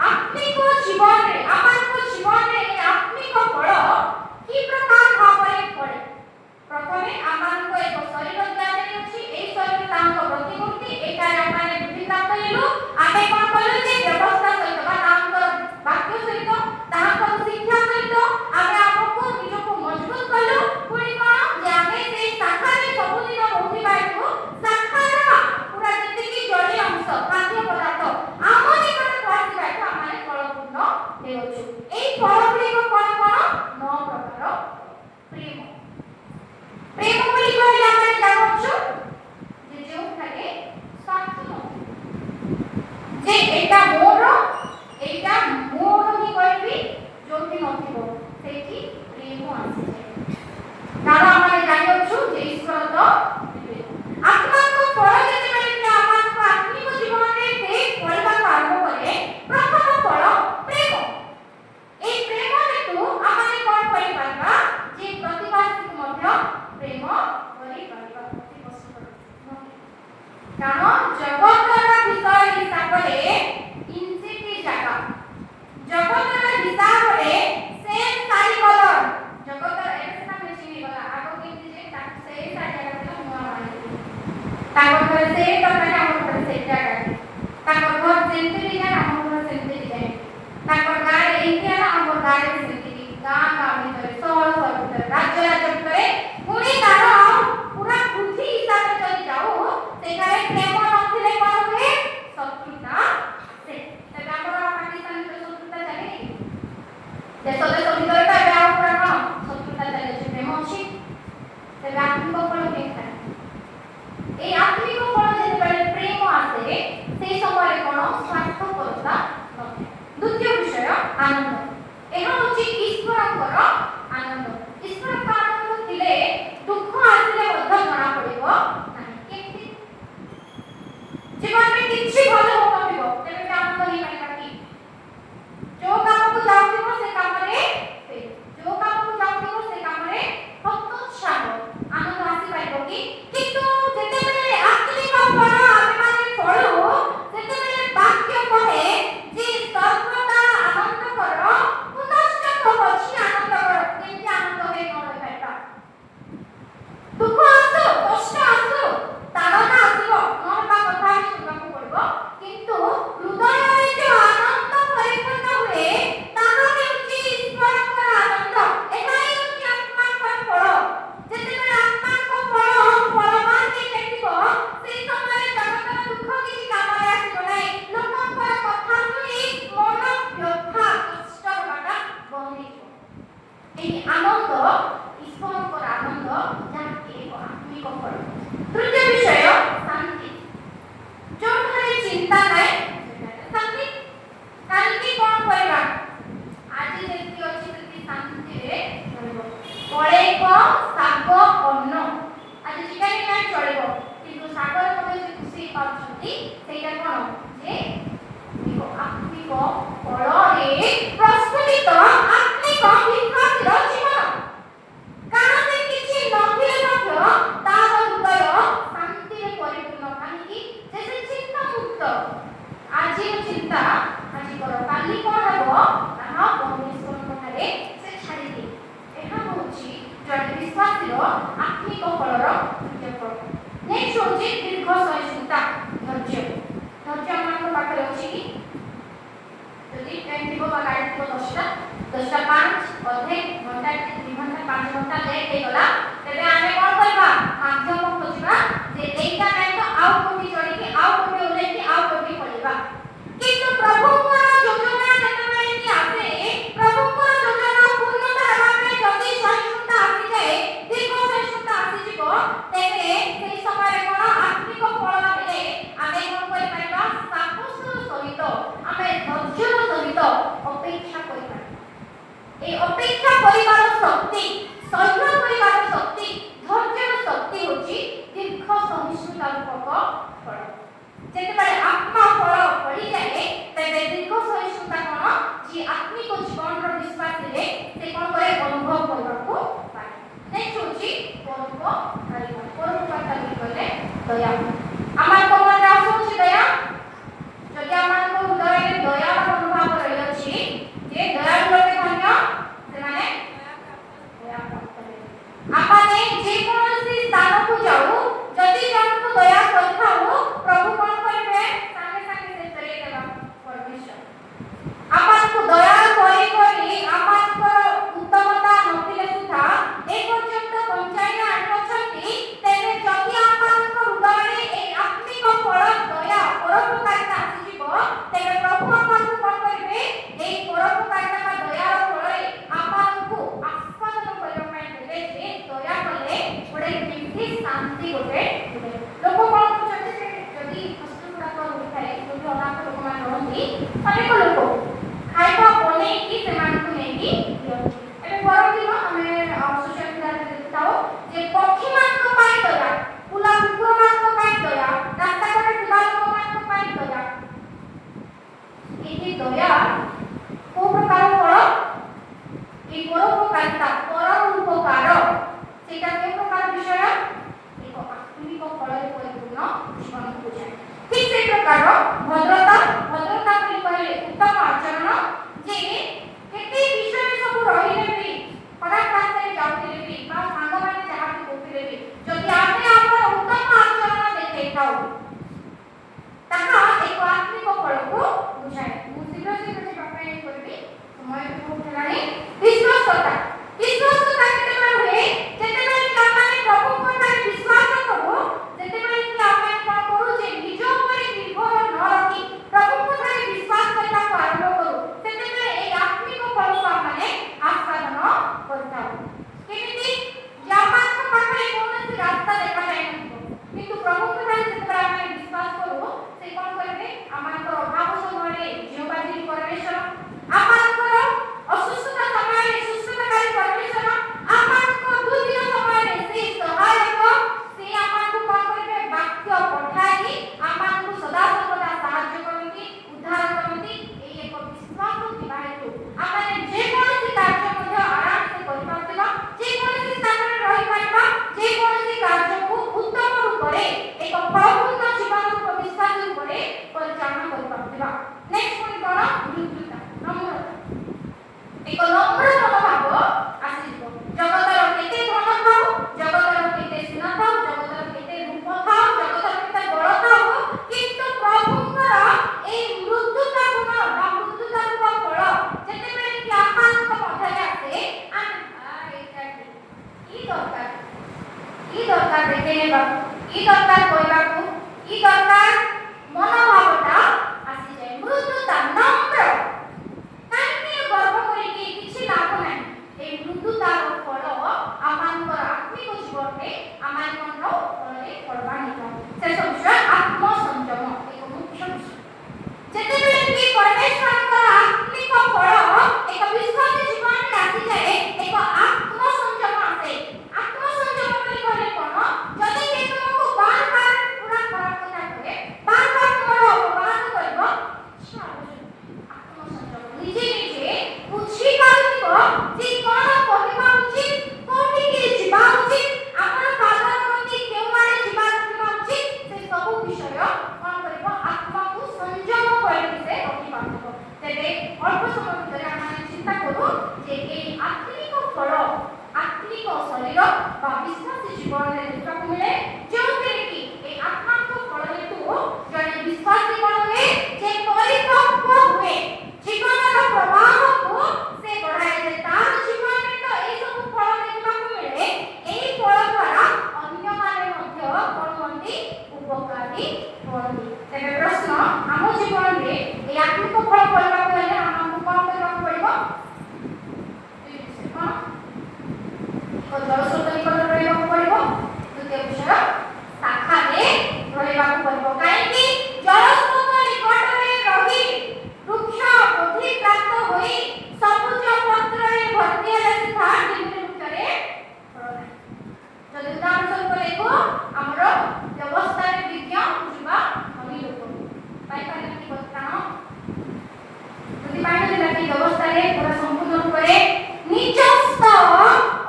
ଆତ୍ମିକ ଜୀବନରେ ଏହି ଆତ୍ମିକ ଫଳ କି ପ୍ରକାର ଭାବରେ ଫଳେ। ପ୍ରଥମେ ଆମମାନଙ୍କୁ ଏକ ଶରୀର ଦିଆଯାଇଅଛି ଏହି ଶରୀର ତାଙ୍କ ପ୍ରତିମୂର୍ତ୍ତି ଏଠାରେ ଆମେ ବୃଦ୍ଧି ପ୍ରାପ୍ତ ହେଲୁ ଆମେ କ'ଣ କଲୁ ଯେ ବ୍ୟବସ୍ଥା ସହିତ ବା ତାଙ୍କର ବାକ୍ୟ ସହିତ ତାଙ୍କର ଶିକ୍ଷା ସହିତ ଆମେ ଆମକୁ ନିଜକୁ ମଜବୁତ କଲୁ ପୁଣି କ'ଣ ଯେ ଆମେ ସେଇ ଶାଖାରେ ସବୁଦିନ ରହୁଥିବା ହେତୁ ଶାଖାର ପୁରା ଯେତିକି ଜଳୀୟ ଅଂଶ ଖାଦ୍ୟ ପଦାର୍ଥ ଆମ ନିକଟକୁ ଆସିବା ହେତୁ ଆମେ ଫଳପୂର୍ଣ୍ଣ ହେଉଛୁ। ଏହି ଫଳ ଗୁଡ଼ିକ କ'ଣ କ'ଣ 9 ପ୍ରକାର ପ୍ରେମ ବୋଲି କହିଲେ ଆମେ ଜାଣୁଛୁ ଯେ ଯେଉଁଠାରେ ସ୍ୱାର୍ଥ ନଥିବ ଯେ ଏଇଟା ମୋର ହିଁ କହିବି ଯୋଉଠି ନଥିବ ସେଇଠି ପ୍ରେମ ଆସିଯାଏ। କାରଣ ଆମେ ଜାଣିଅଛୁ ଯେ ଈଶ୍ୱର ତ ଆତ୍ମାଙ୍କ ଫଳ ଯେତେବେଳେ ଆମମାନଙ୍କ ଆତ୍ମିକ ଜୀବନରେ ସେ ଫଳିବାକୁ ଆରମ୍ଭ କରେ ପ୍ରଥମ ଫଳ ପ୍ରେମ। ଏହି ପ୍ରେମ ହେତୁ ଆମେ କ'ଣ କରିପାରିବା ଯେ ପ୍ରତିବାସୀକୁ ମଧ୍ୟ ପ୍ରେମ କରିପାରିବା। କାରଣ ଜଗତର ବିଷୟ ହିସାବରେ 3ଟି ଜାଗା ଚାରିଆଡ଼େ ସେମିତି ଗାଁ ଗାଁ ଭିତରେ ସହର ସହର ଭିତରେ ରାଜ୍ୟ ରାଜ୍ୟ ଭିତରେ ପୁଣି ତାର ପୁରା ପୃଥ୍ୱୀ ହିସାବରେ ଯଦି ଯାଉ ସେଠାରେ ପ୍ରେମ ନଥିଲେ କ'ଣ ହୁଏ? ଶତ୍ରୁତା ଆସେ। ତେବେ ଆମର ପାକିସ୍ତାନ ଭିତରେ ଶତ୍ରୁତା ଚାଲେ କି? ଦେଶ ଦେଶ ଭିତରେ ତ ଏବେ ଆଉ ପୁରା କ'ଣ ଶତ୍ରୁତା ଚାଲିଛି, ପ୍ରେମ ଅଛି? ତେବେ ଆତ୍ମିକ ଫଳ କେମିତି? এই আত্মিক ফল যেତେବେଳେ প্রেম আসে সেই সময় কোন স্বার্থপরতা নଥାଏ। দ্বিতীয় বিষয় আনন্দ। ଏହା ହେଉଛି ଈଶ୍ୱରଙ୍କର ଆନନ୍ଦ। ଈଶ୍ୱରଙ୍କ ଆନନ୍ଦ ଥିଲେ ଦୁଃଖ ଆସିଲେ ମଧ୍ୟ ଜଣା ପଡ଼ିବ ନାହିଁ। କେମିତି? ଜୀବନରେ କିଛି ଭଲ ହେଉନଥିବ ତେବେ ବି ଆନନ୍ଦ ହେଇପାରିବା କି? ଯୋଉ କାମକୁ ଯାଉଥିବ ସେ କାମରେ ଯୋଉ କାମକୁ ଯାଉଥିବ ସେ କାମରେ ହତୋତ୍ସାହ ଆନନ୍ଦ ଆସିପାରିବ କି? କିନ୍ତୁ ଯେତେବେଳେ ଆତ୍ମିକ ଫଳ ଆମେମାନେ ଫଳୁ ସେତେବେଳେ ବାକ୍ୟ କହେ ଯେ ସର୍ବଦା ଆନନ୍ଦ କର, ପୁନଶ୍ଚ କହୁଛି ଆନନ୍ଦ କର। କେମିତି ଆନନ୍ଦ ହୁଏ ନ ହୋଇପାରିବା? ଦୁଃଖ ଆସୁ, କଷ୍ଟ ଆସୁ, ତାଡ଼ନା ଆସିବ, ନହେବା କଥା ବି ଶୁଣିବାକୁ ପଡ଼ିବ, କିନ୍ତୁ ହୃଦୟରେ ଯୋଉ ଆନନ୍ଦ ପରିପୂର୍ଣ୍ଣ ହୁଏ ତାହା ହେଉଛି ଈଶ୍ୱରଙ୍କର ଆନନ୍ଦ। ଏହା ହେଉଛି ଆତ୍ମାଙ୍କର ଫଳ। ଯେତେବେଳେ ଆତ୍ମାଙ୍କ ଫଳ ଫଳବାନ ହେଇ ଦେଖିବ ସେହି ସମୟରେ ଜଗତର ଦୁଃଖ କିଛି କାମରେ ଆସିବ ନାହିଁ। ଲୋକଙ୍କର କଥା ଶୁଣି ମନ ବ୍ୟଥା କଷ୍ଟ ହେବାଟା ବନ୍ଦ ହେଇଯିବ। ଏହି ଆନନ୍ଦ ଈଶ୍ୱରଙ୍କର ଆନନ୍ଦ ଯାହାକି ଏକ ଆତ୍ମିକ ଫଳ। ତୃତୀୟ ବିଷୟ ଶାନ୍ତି। ଯେଉଁଠାରେ ଚିନ୍ତା ନାହିଁ ସେଠାରେ ଶାନ୍ତି। କାଲିକି କ'ଣ କରିବା? ଆଜି ଯେତିକି ଅଛି ସେତିକି ଶାନ୍ତିରେ ରହିବ। କଳେଇକ ଶାଗ ଅନ୍ନ ଆଜି ଚିକେନ ନାହିଁ ଚଳିବ, କିନ୍ତୁ ଶାଗରେ ମଧ୍ୟ ଯେ ଖୁସି ପାଉଛନ୍ତି ସେଇଟା କ'ଣ? ଯେ ଆତ୍ମିକ ଫଳରେ ପ୍ରସ୍ଫୁଟିତ ଆତ୍ମିକ ବିକାଶର ଜୀବନ। କାରଣ କିଛି ନଥିଲେ ମଧ୍ୟ ତାର ହୃଦୟ ଶାନ୍ତିରେ ପରିପୂର୍ଣ୍ଣ। କାହିଁକି? ଯେ ସେ ଚିନ୍ତା ମୁକ୍ତ। ଆଜିର ଚିନ୍ତା ଆଜି କର, କାଲି କ'ଣ ହେବ ତାହା ପରମେଶ୍ୱରଙ୍କ ଠାରେ ସେ ଛାଡ଼ିଦିଏ। ଏହା ହେଉଛି ଜଣେ ବିଶ୍ୱାସୀର ଆତ୍ମିକ ଫଳର ତୃତୀୟ ଫଳ। ନେକ୍ସଟ ହେଉଛି ଦୀର୍ଘ ସହିଷ୍ଣୁତା, ଧୈର୍ଯ୍ୟ। ଧୈର୍ଯ୍ୟ ଆମମାନଙ୍କ ପାଖରେ ଅଛି କି? ଯଦି ଟ୍ରେନ୍ ଥିବ ବା ଗାଡ଼ି ଥିବ 10ଟା 5 ଅଧେ ଘଣ୍ଟା 2 ଘଣ୍ଟା 5 ଘଣ୍ଟା ଲେଟ୍ ହେଇଗଲା, ତେବେ ଆମେ କ'ଣ କରିବା? ମାଧ୍ୟମ ଖୋଜିବା ଯେ ଏଇଟା ନାହିଁ ତ ଆଉ କୋଉଠି ଚଢ଼ିକି ଆଉ କୋଉଠି ଓହ୍ଲେଇକି ଆଉ କୋଉଠି ପଳେଇବା। କିନ୍ତୁ ପ୍ରଭୁଙ୍କର ଯୋଜନା ଯେତେବେଳେ କି ଆସେ, ପ୍ରଭୁଙ୍କର ଯୋଜନା ପୂର୍ଣ୍ଣତା ହେବା ପାଇଁ ଯଦି ସହିଷ୍ଣୁତା ଆସିଯାଏ, ଦୀର୍ଘ ସହିଷ୍ଣୁତା ଆସିଯିବ, ତେବେ ସେହି ସମୟରେ କ'ଣ ଆତ୍ମିକ ଫଳ ହେଲେ ଆମେ କ'ଣ କରିପାରିବା? ସାହସର ସହିତ ଆମେ ଧୈର୍ଯ୍ୟର ସହିତ ଅପେକ୍ଷା କରିପାରିବା। এই অপেক্ষা করিবার শক্তি, সহ্য করিবার শক্তি, ধৈর্যের শক্তি হচ্ছে দীর্ঘ সহিষ্ণুতা রূপক ফল। যেতেবেলে আত্মা ফল পড়ি যায় তেবে দীর্ঘ সহিষ্ণুতা কোন যে আত্মিক জীবনর বিশ্বাসীরে সে কোন করে অনুভব করবাকু পারে। নেক্সট হচ্ছে পরোপকারিতা। পরোপকারিতা কইলে দয়া। আমার মনে আসুଛି দয়া। যদি আমার হৃদয়ে দয়ার অনুভব রহিছি যে দয়ালু লোকে ধন্য ସେମାନେ ଦୟା ପ୍ରାପ୍ତ ହେବେ। ଆମେ ଯେକୌଣସି ସ୍ଥାନକୁ ଯାଉ ଯଦି ଜଣକୁ ଦୟା କରିଥାଉ, ପ୍ରଭୁ କ'ଣ କରିବେ? ସାଙ୍ଗେ ସାଙ୍ଗେ ସେ ଫେରେଇ ଦେବା ପରମେଶ୍ୱର। ଆମକୁ ଦୟା କରି କରି ଆମଙ୍କର ଉତ୍ତମତା ନଥିଲେ ସୁଦ୍ଧା ଏ ପର୍ଯ୍ୟନ୍ତ ପହଞ୍ଚାଇ ଆଣିଅଛନ୍ତି, ତେବେ ଯଦି ଆମଙ୍କ ହୃଦୟରେ ଏହି ଆତ୍ମିକ ଫଳ ଦୟା ପରୋପକାରିତା ଆସିଯିବ, ତେବେ ପ୍ରଭୁ ଆମକୁ କ'ଣ କରିବେ? ଏହି ପରୋପକାରିତା ବା ଦୟାର ଫଳରେ ଆମକୁ ଆସ୍ୱାଦନ କରିବା ପାଇଁ ଦେବେ ଯେ ଦୟା କଲେ ଗୋଟେ କେମିତି ଶାନ୍ତି ଗୋଟେ ଦେବେ। ଲୋକ କ'ଣ କରୁଛନ୍ତି? ସେ ଯଦି ହସ୍ପିଟାଲ ଗୁଡ଼ାକ ହୋଇଥାଏ, ଯଦି ଅନାଥ ଲୋକମାନେ ରହନ୍ତି, ଅନେକ ଲୋକ ଖାଇବା ବନେଇକି ସେମାନଙ୍କୁ ନେଇକି ଦିଅନ୍ତି। ଏବେ ପରଦିନ ଆମେ ସୋସିଆଲ ମିଡ଼ିଆରେ ଦେଖୁଥାଉ ଯେ ପକ୍ଷୀମାନଙ୍କ ପାଇଁ ଦୟା, ବୁଲା କୁକୁରମାନଙ୍କ ପାଇଁ ଦୟା, ରାସ୍ତାଘାଟରେ ଥିବା ଲୋକମାନଙ୍କ ପାଇଁ ଦୟା। ଏହି ଦୟା କୋଉ ପ୍ରକାର ଫଳ? এই পরোপকারিতা, পরর উপকার, সেটা কোন প্রকার বিষয়? এক আত্মিক ফଳରେ পরিপূর্ণ জীবনକୁ ବୁଝାଏ। ঠিক সেই প্রকার ভদ্রতা। ভদ্রতা বলি କହିଲେ ଉତ୍ତମ ଆଚରଣ, ଯେ କେତେ ବିଷୟ ସବୁ ରହିଲେ ଇ ଦରକାର କହିବାକୁ ଇ ଦରକାର ମନୋଭାବଟା ଆସିଯାଏ ମୃଦୁତା ନମ୍ର କାହିଁକି ଗର୍ବ କରିକି କିଛି ଲାଭ ନାହିଁ এই ମୃଦୁତାର ଫଳ ଆମମାନଙ୍କର ଆତ୍ମିକ ଜୀବନରେ ଆମମାନଙ୍କର ଫଳରେ ପ୍ରମାଣିତ ଶେଷ ବିଷୟ ଆତ୍ମସଂଯମ ଏକ ମୁଖ୍ୟ ବିଷୟ ଯେତେବେଳେ କି ପରମେଶ୍ୱରଙ୍କର ଆତ୍ମିକ ଫଳ ଏକ ବିଶ୍ୱାସୀ ଜୀବନରେ ଆସିଯାଏ ଏକ ଆତ୍ମସଂଯମ ଆସେ ଆତ୍ମସଂଯମ ବୋଲି କହିଲେ କ'ଣ ଯଦି କିଏ ତୁମକୁ ବାର ବାର ପୁରା ଖରାପ କଥା କହେ ବାର ବାର ତୁମର ଅପମାନ କରିବ ଆତ୍ମସଂଯମ ନିଜେ ନିଜେ ବୁଝିପାରୁଥିବ ଯେ କ'ଣ କହିବା ଉଚିତ କୋଉଠିକି ଯିବା ଉଚିତ ଆମର ପାଦଗତି କେଉଁ ଆଡ଼େ ଯିବା ଉଚିତ ସେ ସବୁ ବିଷୟ କ'ଣ କରିବ ଆତ୍ମାକୁ ସଂଯମ କରିକି ସେ ରଖିପାରିବ ତେବେ ଅଳ୍ପ ସମୟ ଭିତରେ ଆମେ ଚିନ୍ତା କରୁ ଯେ ଏହି ଆତ୍ମିକ ଫଳ ଆତ୍ମିକ ଶରୀର ବା ବିଶ୍ୱାସୀ ଜୀବନରେ ଦେଖିବାକୁ ମିଳେ ଯେଉଁଥିରେ କି ଏହି ଆତ୍ମାଙ୍କ ଫଳ ହେତୁ ଜଣେ ବିଶ୍ୱାସୀ କ'ଣ ହୁଏ ଯେ ପରିପକ୍ୱ ହୁଏ ଜୀବନର ପ୍ରବାହକୁ ସେ ବଢ଼ାଏ ତାର ଜୀବନରେ ତ ଏସବୁ ଫଳ ଦେଖିବାକୁ ମିଳେ ଏହି ଫଳ ଦ୍ୱାରା ଅନ୍ୟମାନେ ମଧ୍ୟ କ'ଣ ହୁଅନ୍ତି ଉପକାରୀ ହୁଅନ୍ତି ତେବେ ପ୍ରଶ୍ନ ଆମ ଜୀବନରେ ଏହି ଆତ୍ମିକ ଫଳ କରିବାକୁ ହେଲେ ଆମକୁ କ'ଣ କରିବାକୁ ପଡ଼ିବ କ'ଣ ଜଳସ୍ରୋତ ନିକଟରେ ରହିବାକୁ ପଡ଼ିବ ଦ୍ୱିତୀୟ ବିଷୟ ଶାଖାରେ ରହିବାକୁ ପଡ଼ିବ କାହିଁକି ଜଳସ୍ରୋତ ନିକଟରେ ରହି ବୃକ୍ଷ ବୁଦ୍ଧି ପ୍ରାପ୍ତ ହୋଇ ସବୁଜ ପତ୍ରରେ ଭର୍ତ୍ତି ହେଲେ ସୁଦ୍ଧା ଡିମ୍ବରି ବୃକ୍ଷରେ ଫଳ ନାହିଁ ଯଦି ଉଦାହରଣ ସ୍ୱରୂପ ଦେଖୁ ଆମର ବ୍ୟବସ୍ଥାରେ ବିଜ୍ଞ ଯିବା ଧନୀ ଲୋକ ପାଇପାରିଲେ କି କଥା ଯଦି ପାଇନଥିଲା କି ବ୍ୟବସ୍ଥାରେ ପୁରା ସମ୍ପୂର୍ଣ୍ଣ ରୂପରେ ନିଜସ୍ୱ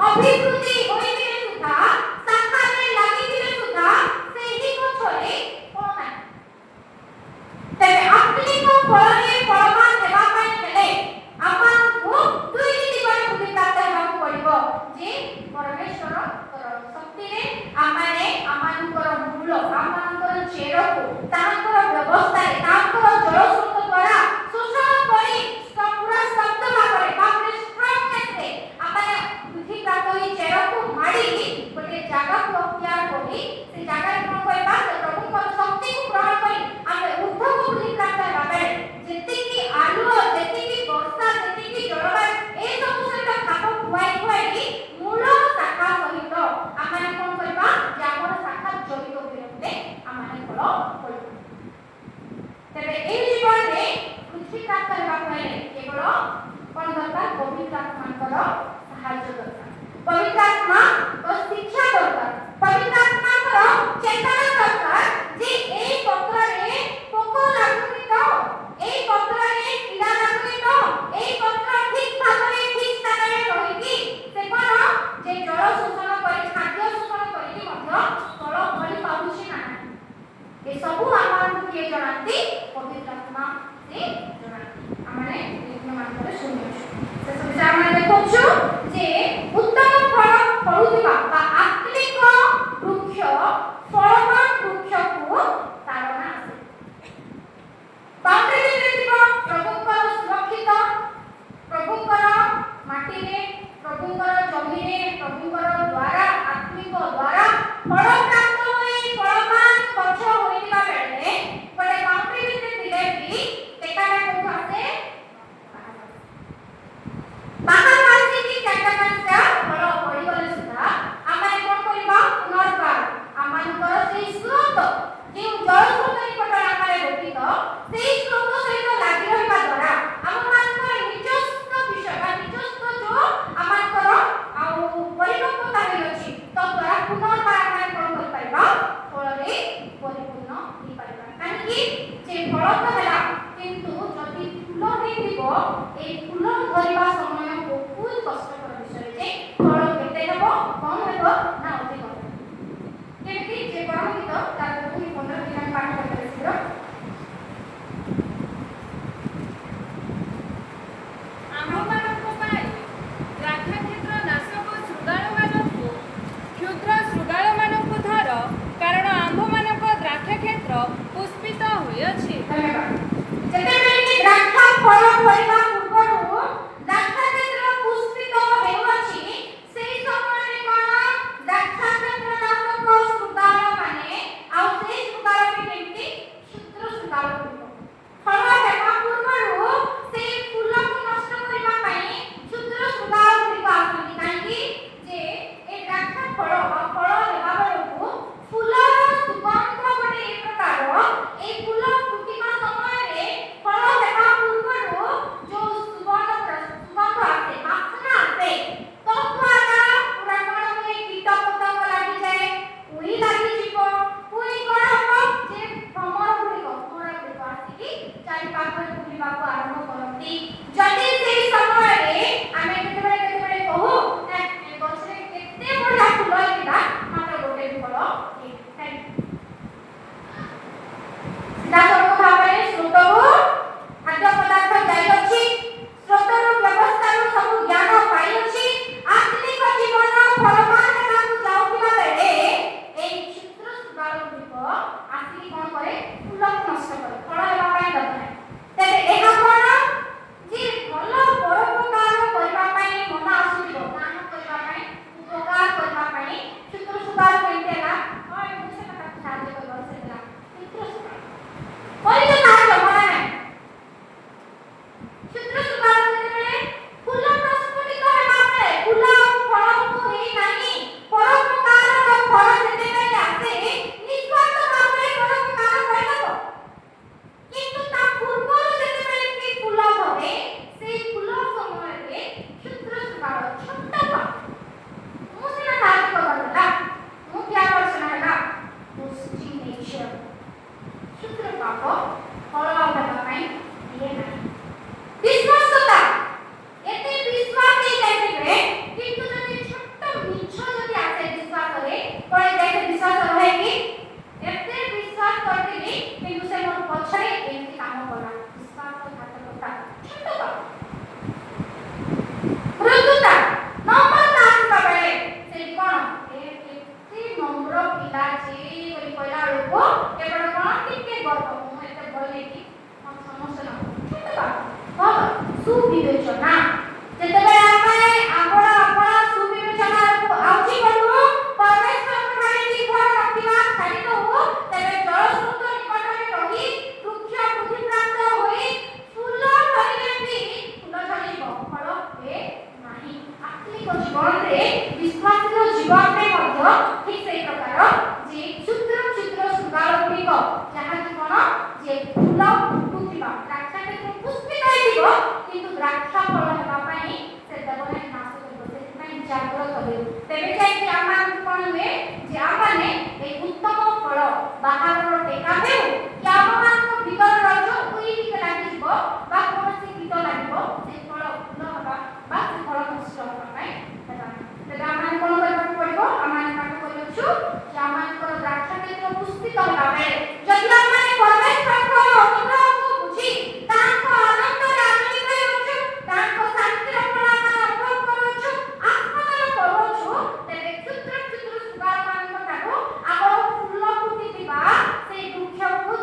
ଅଭିବୃଦ୍ଧି ହୋଇଥିଲେ ସୁଦ୍ଧା ଶାଖାରେ ଲାଗିଥିଲେ ସୁଦ୍ଧା ସେହି ଗଛରେ ଫଳ ନାହିଁ ତେବେ ଆତ୍ମିକ ଫଳରେ ଫଳବାନ ହେବା ପାଇଁ ହେଲେ ଆମମାନଙ୍କୁ ଦୁଇଟି ଦିଗରେ ବୁଦ୍ଧି ପ୍ରାପ୍ତ ହେବାକୁ ପଡ଼ିବ ଯେ ପରମେଶ୍ୱରଙ୍କର ଶକ୍ତିରେ ଆମମାନେ ଆମମାନଙ୍କର ମୂଳ ଆମମାନଙ୍କର ଚେରକୁ ତାଙ୍କର ବ୍ୟବସ୍ଥାରେ ତାଙ୍କର ଜଳସ୍ରୋତ ଦ୍ୱାରା ଶୋଷଣ କରି ପୁରା ଶବ୍ଦ ଭାବରେ ଭାବରେ ଷ୍ଟ୍ରଙ୍ଗନେସରେ ଆମମାନେ ବୁଦ୍ଧି ପ୍ରାପ୍ତ ହୋଇ ଚେରକୁ ମାଡ଼ି ଗୋଟେ ଜାଗାକୁ ଅକ୍ତିଆର କରି ସେ ଜାଗାରେ କ'ଣ କରିବା ସେ ପ୍ରଭୁଙ୍କର ଶକ୍ତିକୁ ଗ୍ରହଣ କରି ଆମେ ଉର୍ଦ୍ଧ୍ୱକୁ ବୁଦ୍ଧି ପ୍ରାପ୍ତ ହେବା ବେଳେ ଯେତିକି ଆଲୁଅ ଯେତିକି ବର୍ଷା ଯେତିକି ଜଳବାୟୁ ଏସବୁ ସହିତ ଖାପ ଖୁଆଇ ମୂଳ ଶାଖା ସହିତ ଆମମାନେ କ'ଣ କରିବା ଯେ ଆମର ଶାଖା ଜଡ଼ିତ ହୋଇ ରହିଲେ ଆମମାନେ ଫଳ ଫଳିବା ତେବେ ଏହି ଜୀବନରେ ବୁଦ୍ଧି ପ୍ରାପ୍ତ ହେବାକୁ ହେଲେ କେବଳ କ'ଣ ଦରକାର ପବିତ୍ର ଆତ୍ମାଙ୍କର ସାହାଯ୍ୟ ଦରକାର ପବିତ୍ର ଆତ୍ମାଙ୍କ ଶିକ୍ଷା ଦରକାର ପବିତ୍ର ଆତ୍ମାଙ୍କର ଚେତନା ଦରକାର ଯେ ଏହି ପତ୍ରରେ ପୋକ ଲାଗୁନି ତ ଏହି ପତ୍ରରେ କୀଡ଼ା ଲାଗୁନି ତ ଏହି ପତ୍ର ଠିକ ଭାବରେ ଠିକ ସ୍ଥାନରେ ରହିକି ସେ କ'ଣ ଯେ ଜଳ ଶୋଷଣ କରି ଖାଦ୍ୟ ଶୋଷଣ କରିକି ମଧ୍ୟ ଫଳ ଫଳି ପାରୁଛି ନା ନାହିଁ ଏସବୁ ଆମମାନଙ୍କୁ କିଏ ଜଣାନ୍ତି ପବିତ୍ର ଆତ୍ମା ସେ ଜଣାନ୍ତି ଆମମାନେ ମାନଙ୍କରେ ଶୁଣିଛୁ ଶେଷ ବିଷୟ ଆମେ ଦେଖୁଛୁ ଯେ ଉତ୍ତମ ଫଳ ଫଳୁଥିବା ବା ଆତ୍ମିକ ବୃକ୍ଷ ଫଳବାନ ବୃକ୍ଷକୁ ତାଡ଼ନା ଆସେ ବାଉଣ୍ଡରୀ ଭିତରେ ଥିବ ପ୍ରଭୁଙ୍କର ସୁରକ୍ଷିତ ପ୍ରଭୁଙ୍କର ମାଟିରେ ପ୍ରଭୁଙ୍କର ଜମିରେ ପ୍ରଭୁଙ୍କର ଦ୍ୱାରା ଆତ୍ମିକ ଦ୍ୱାରା ଫଳ ପ୍ରାପ୍ତ ହୋଇ ଫଳବାନ ଗଛ ହୋଇଥିବା ବେଳେ ଗୋଟେ ବାଉଣ୍ଡରୀ ଭିତରେ ଥିଲେ ବି ଟେକାଟା କୋଉଠୁ ଆସେ ବାହାରୁ ଆସିକି ଚାରିଟା ପାଞ୍ଚଟା ଫଳ ପଡ଼ିଗଲେ ସୁଦ୍ଧା ଆମେ କ'ଣ କରିବା ପୁନର୍ବାର ଆମମାନଙ୍କର ସେଇ ସ୍ରୋତ ଯେଉଁ ଜଳସ୍ରୋତ ନିକଟରେ ଆମେ ଗଠିତ ସେଇ ସ୍ରୋତ ସହିତ ଲାଗି ରହିବା ଦ୍ୱାରା ଆମମାନଙ୍କର ନିଜସ୍ୱ ବିଷୟ ବା ନିଜସ୍ୱ ଯେଉଁ ଆମମାନଙ୍କର ଆଉ ପରିପକ୍ୱତା ହୋଇଅଛି ତଦ୍ୱାରା ପୁନର୍ବାର ଆମେ କ'ଣ କରିପାରିବା ଫଳରେ ପରିପୂର୍ଣ୍ଣ ହେଇପାରିବା କାହିଁକି ଯେ ଫଳ ତ ହେଲା କିନ୍ତୁ ଯଦି ଫୁଲ ହେଇଥିବ এই ଫୁଲ ଧରିବା ସମୟ ବହୁତ କଷ୍ଟକର ବିଷୟ ଯେ ଫଳ କେତେ ହେବ କମ ହେବ ନା ଅଧିକ ହେବ କେମିତି ଯେ ପରମ ଗୀତ ତାର 15 ଦିନ ପାଠ କରିପାରିବେ ଶୀଘ୍ର ଆମ୍ଭମାନଙ୍କ ପାଇଁ ଦ୍ରାକ୍ଷାକ୍ଷେତ୍ର ନାଶକ ଶୃଗାଳମାନଙ୍କୁ କ୍ଷୁଦ୍ର ଶୃଗାଳମାନଙ୍କୁ ଧର କାରଣ ଆମ୍ଭମାନଙ୍କ ଦ୍ରାକ୍ଷାକ୍ଷେତ୍ର ପୁଷ୍ପିତ ହୋଇଅଛି ଯେତେବେଳେ କି ଦ୍ରାକ୍ଷା ଫଳ ଫଳିବା ପୂର୍ବରୁ ଦ୍ରାକ୍ଷାକ୍ଷେତ୍ର ପୁଷ୍ପିତ ହେଉଅଛି ସେହି ସମୟରେ କ'ଣ ଜୀବନରେ ବିଶ୍ୱାସର ଜୀବନରେ ମଧ୍ୟ ଠିକ୍ ସେଇ ପ୍ରକାର ଯେ କ୍ଷୁଦ୍ର କ୍ଷୁଦ୍ର ଶୃଙ୍ଗାର ଗୁଡ଼ିକ ଯାହାକି କ'ଣ ଯେ ଫୁଲ ଫୁଟୁଥିବା ଦ୍ରାକ୍ଷା କ୍ଷେତ୍ର ପୁଷ୍ପିତ ହୋଇଥିବ କିନ୍ତୁ ଦ୍ରାକ୍ଷା ଫଳ ହେବା ପାଇଁ ସେ ଦେବମାନେ ନାଶ କରିବ ସେଥିପାଇଁ ଜାଗ୍ରତ ହେଉ ତେବେ ଯାଇକି ଆମମାନଙ୍କୁ କ'ଣ ହୁଏ ଯେ ଆମମାନେ এই ଉତ୍ତମ ଫଳ ବାହାରର ଟେକା ହେଉ କି ଆମମାନଙ୍କ ଭିତର ରଜ ଉଇ ଟିକେ ଲାଗିଯିବ ବା କୌଣସି କୀଟ ଲାଗିବ ସେ ଫଳ ଫୁଲ ହେବା ବା ସେ ଫଳ ନଷ୍ଟ ହେବା ପାଇଁ ହେବା ତେବେ ଆମମାନେ କ'ଣ କରିବାକୁ ପଡ଼ିବ ଆମମାନେ ପାଠ କରିଅଛୁ ଯେ ଆମମାନଙ୍କର ଦ୍ରାକ୍ଷା କ୍ଷେତ୍ର ପୁଷ୍ପିତ ହେବା ବେଳେ ଯଦି ଆମମାନେ ପରମେଶ୍ୱରଙ୍କର ଅନୁଗ୍ରହକୁ ବୁଝି ତାଙ୍କ ଆନନ୍ଦରେ ଆନନ୍ଦିତ ହେଉଛୁ ତାଙ୍କ ଶାନ୍ତିର ଫଳ ଆମେ ଅନୁଭବ କରୁଅଛୁ ଆତ୍ମଦାନ କରୁଅଛୁ ତେବେ କ୍ଷୁଦ୍ର କ୍ଷୁଦ୍ର ଶୃଙ୍ଗାରମାନଙ୍କ ଠାରୁ ଆମର ଫୁଲ ଫୁଟିଥିବା ସେଇ ବୃକ୍ଷକୁ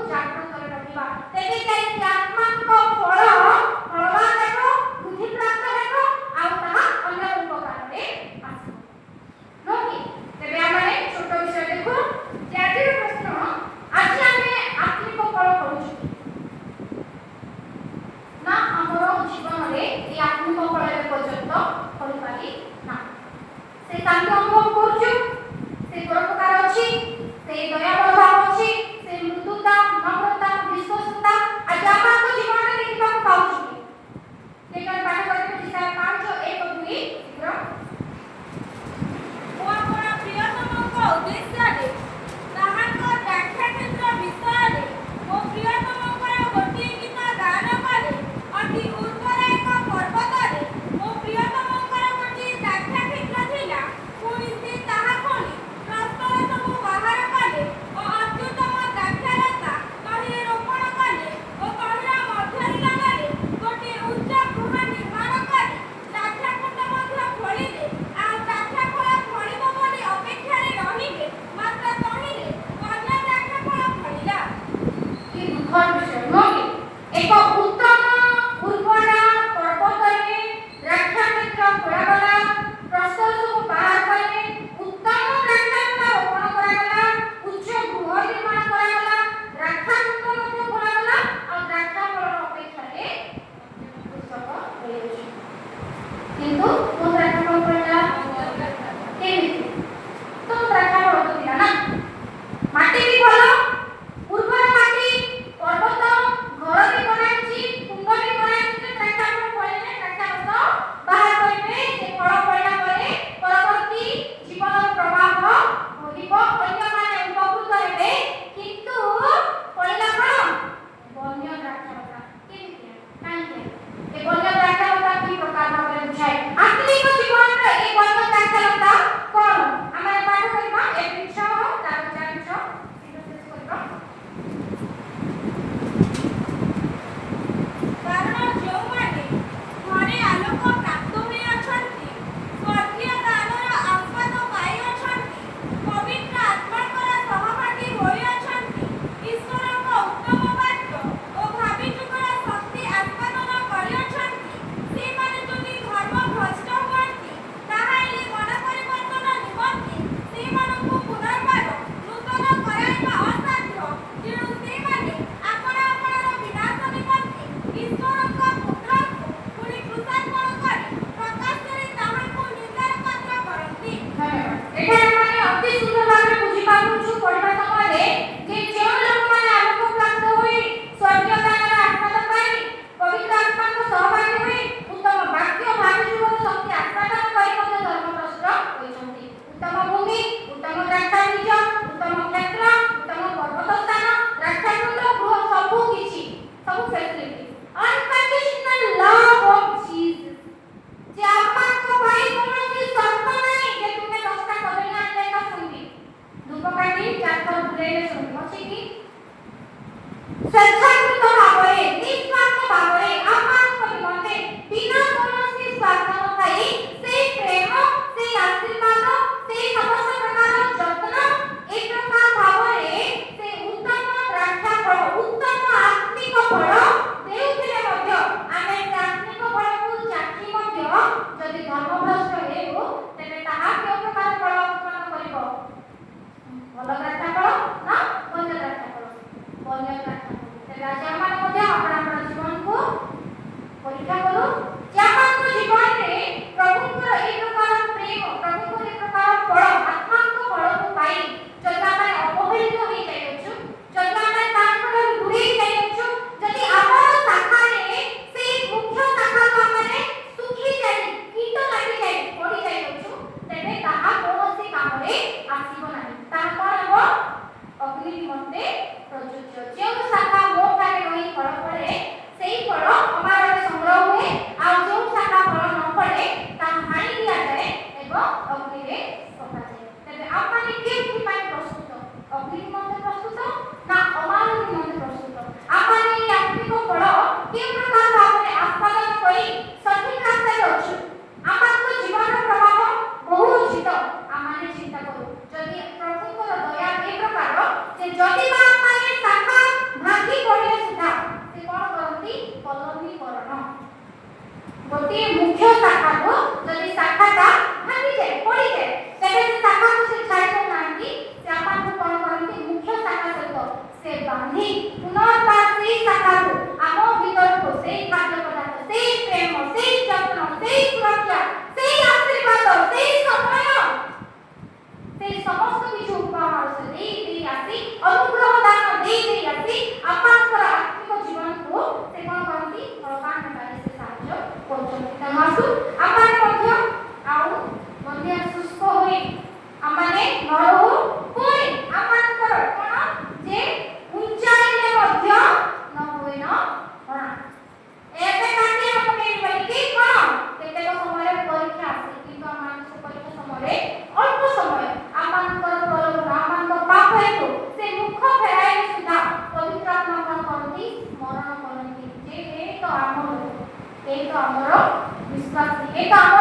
ବିଶ୍ୱାସ ଏ ତ ଆମ